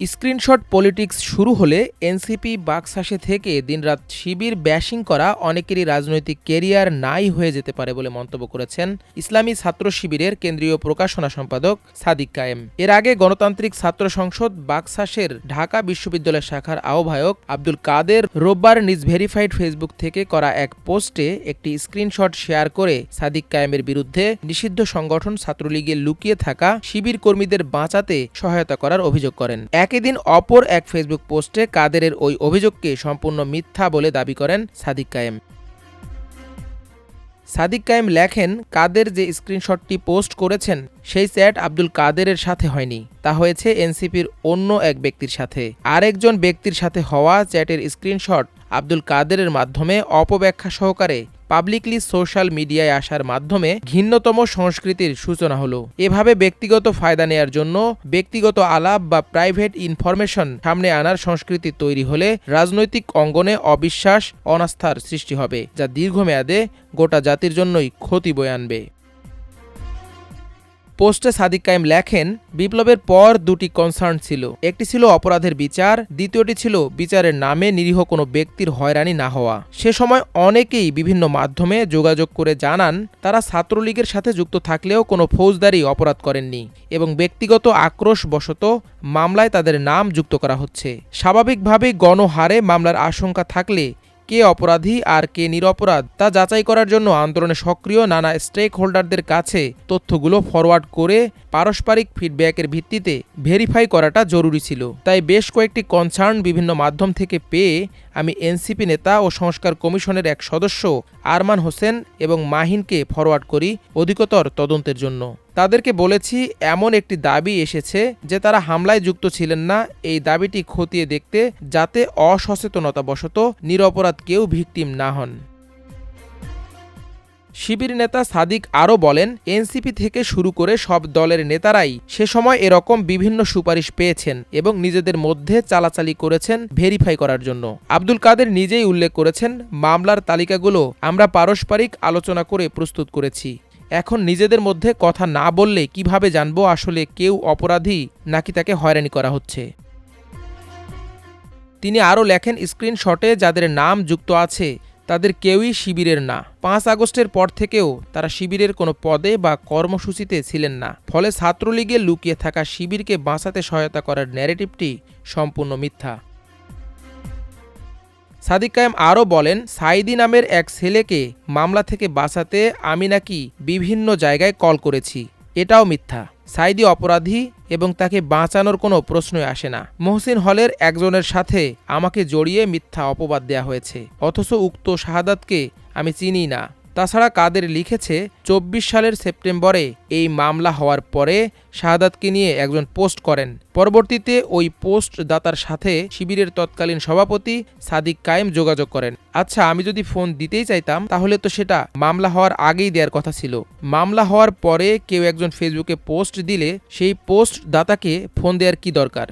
Screenshot politics শুরু হলে NCP বাকশাসে থেকে দিনরাত শিবির ব্যাশিং করা অনেকেরই রাজনৈতিক কেরিয়ার নাই হয়ে যেতে পারে বলে মন্তব্য করেছেন ইসলামী ছাত্র শিবিরের কেন্দ্রীয় প্রকাশনা সম্পাদক সাদিক কায়েম। এর আগে গণতান্ত্রিক ছাত্র সংসদ বাকশাসের ঢাকা বিশ্ববিদ্যালয় শাখার আহ্বায়ক আব্দুল কাদের রোববার নিজ ভেরিফাইড ফেসবুক থেকে করা এক পোস্টে একটি স্ক্রিনশট শেয়ার করে সাদিক কায়েমের বিরুদ্ধে নিষিদ্ধ সংগঠন ছাত্রলীগে লুকিয়ে থাকা শিবির কর্মীদের বাঁচাতে সহায়তা করার অভিযোগ করেন। একই দিন অপর এক ফেসবুক পোস্টে কাদেরের ওই অভিযোগকে সম্পূর্ণ মিথ্যা বলে দাবি করেন সাদিক কায়েম। সাদিক কায়েম লেখেন, কাদের যে স্ক্রিনশটটি পোস্ট করেছেন সেই চ্যাট আব্দুল কাদেরের সাথে হয়নি, তা হয়েছে এনসিপির অন্য এক ব্যক্তির সাথে। আরেকজন ব্যক্তির সাথে হওয়া চ্যাটের স্ক্রিনশট আব্দুল কাদেরের মাধ্যমে অপব্যাখ্যা সহকারে পাবলিকলি সোশ্যাল মিডিয়ায় আসার মাধ্যমে ঘৃণ্যতম সংস্কৃতির সূচনা হলো। এভাবে ব্যক্তিগত ফায়দা নেয়ার জন্য ব্যক্তিগত আলাপ বা প্রাইভেট ইনফরমেশন সামনে আনার সংস্কৃতি তৈরি হলে রাজনৈতিক অঙ্গনে অবিশ্বাস, অনাস্থার সৃষ্টি হবে, যা দীর্ঘমেয়াদে গোটা জাতির জন্যই ক্ষতি বয়ে আনবে। পোস্টে সাদিক কায়েম লেখেন, বিপ্লবের পর দুটি কনসার্ন ছিল। একটি ছিল অপরাধের বিচার, দ্বিতীয়টি ছিল বিচারের নামে নিরীহ কোনো ব্যক্তির হয়রানি না হওয়া। সে সময় অনেকেই বিভিন্ন মাধ্যমে যোগাযোগ করে জানান তারা ছাত্রলীগের সাথে যুক্ত থাকলেও কোনো ফৌজদারি অপরাধ করেননি এবং ব্যক্তিগত আক্রোশবশত মামলায় তাদের নাম যুক্ত করা হচ্ছে। স্বাভাবিকভাবেই গণহারে মামলার আশঙ্কা থাকলে কে অপরাধী আর কে নিরপরাধ তা যাচাই করার জন্য আন্দোলনে সক্রিয় নানা স্টেক হোল্ডারদের কাছে তথ্যগুলো ফরওয়ার্ড করে পারস্পরিক ফিডব্যাকের ভিত্তিতে ভেরিফাই করাটা জরুরি ছিল। তাই বেশ কয়েকটি কনসার্ন বিভিন্ন মাধ্যম থেকে পেয়ে আমি এনসিপি নেতা ও সংস্কার কমিশনের এক সদস্য আরমান হোসেন এবং মাহিনকে ফরওয়ার্ড করি অধিকতর তদন্তের জন্য। তাদেরকে বলেছি এমন একটি দাবি এসেছে যে তারা হামলায় যুক্ত ছিলেন না, এই দাবিটি খতিয়ে দেখতে, যাতে অসচেতনতাবশত নিরপরাধ কেউ ভিকটিম না হন। শিবির নেতা সাদিক আরও বলেন, এনসিপি থেকে শুরু করে সব দলের নেতারাই সে সময় এরকম বিভিন্ন সুপারিশ পেয়েছেন এবং নিজেদের মধ্যে চালাচালি করেছেন ভেরিফাই করার জন্য। আব্দুল কাদের নিজেই উল্লেখ করেছেন, মামলার তালিকাগুলো আমরা পারস্পরিক আলোচনা করে প্রস্তুত করেছি। এখন নিজেদের মধ্যে কথা না বললে কিভাবে জানবো আসলে কেউ অপরাধী নাকি তাকে হয়রানি করা হচ্ছে। তিনি আরও লেখেন, স্ক্রিনশটে যাদের নাম যুক্ত আছে তাদের কেউই শিবিরের না। 5 আগস্টের পর থেকেও তারা শিবিরের কোনো পদে বা কর্মসূচিতে ছিলেন না। ফলে ছাত্রলীগে লুকিয়ে থাকা শিবিরকে বাঁচাতে সহায়তা করার ন্যারেটিভটি সম্পূর্ণ মিথ্যা। সাদিক কায়েম আরও বলেন, সাইদি নামের এক ছেলেকে মামলা থেকে বাঁচাতে আমি নাকি বিভিন্ন জায়গায় কল করেছি, এটাও মিথ্যা। সাইদি অপরাধী এবং তাকে বাঁচানোর কোনো প্রশ্নই আসে না। মহসিন হলের একজনের সাথে আমাকে জড়িয়ে মিথ্যা অপবাদ দেয়া হয়েছে, অথচ উক্ত শাহাদাতকে আমি চিনি না। তাছাড়া কাদের লিখেছে, 24 সালের সেপ্টেম্বরে এই মামলা হওয়ার পরে শাহাদাতকে নিয়ে একজন পোস্ট করেন। পরবর্তীতে ওই পোস্ট দাতার সাথে শিবিরের তৎকালীন সভাপতি সাদিক কায়েম যোগাযোগ করেন। আচ্ছা, আমি যদি ফোন দিতেই চাইতাম তাহলে তো সেটা মামলা হওয়ার আগেই দেওয়ার কথা ছিল। মামলা হওয়ার পরে কেউ একজন ফেসবুকে পোস্ট দিলে সেই পোস্ট দাতাকে ফোন দেওয়ার কি দরকার?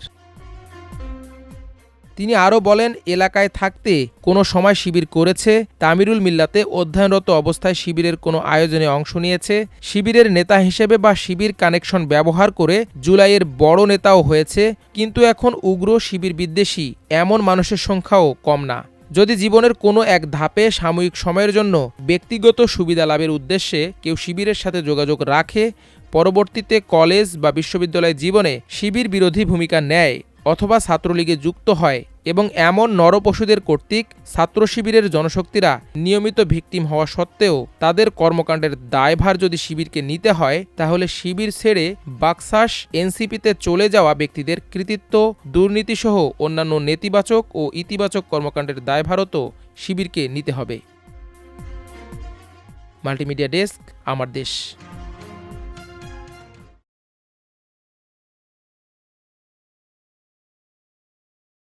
তিনি আরও বলেন, এলাকায় থাকতে কোনো সময় শিবির করেছে, তামিরুল মিল্লাতে অধ্যয়নরত অবস্থায় শিবিরের কোনো আয়োজনে অংশ নিয়েছে, শিবিরের নেতা হিসেবে বা শিবির কানেকশন ব্যবহার করে জুলাইয়ের বড় নেতাও হয়েছে, কিন্তু এখন উগ্র শিবির বিদ্বেষী এমন মানুষের সংখ্যাও কম না। যদি জীবনের কোনো এক ধাপে সাময়িক সময়ের জন্য ব্যক্তিগত সুবিধা লাভের উদ্দেশ্যে কেউ শিবিরের সাথে যোগাযোগ রাখে, পরবর্তীতে কলেজ বা বিশ্ববিদ্যালয় জীবনে শিবির বিরোধী ভূমিকা নেয় অথবা ছাত্রলীগে যুক্ত হয় এবং এমন নরপশুদের কর্তৃক ছাত্র শিবিরের জনশক্তিরা নিয়মিত ভিকটিম হওয়া সত্ত্বেও তাদের কর্মকাণ্ডের দায়ভার যদি শিবিরকে নিতে হয়, তাহলে শিবির ছেড়ে বাকশাস এনসিপিতে চলে যাওয়া ব্যক্তিদের কৃতিত্ব, দুর্নীতিসহ অন্যান্য নেতিবাচক ও ইতিবাচক কর্মকাণ্ডের দায়ভারও তো শিবিরকে নিতে হবে। মাল্টিমিডিয়া ডেস্ক, আমার দেশ।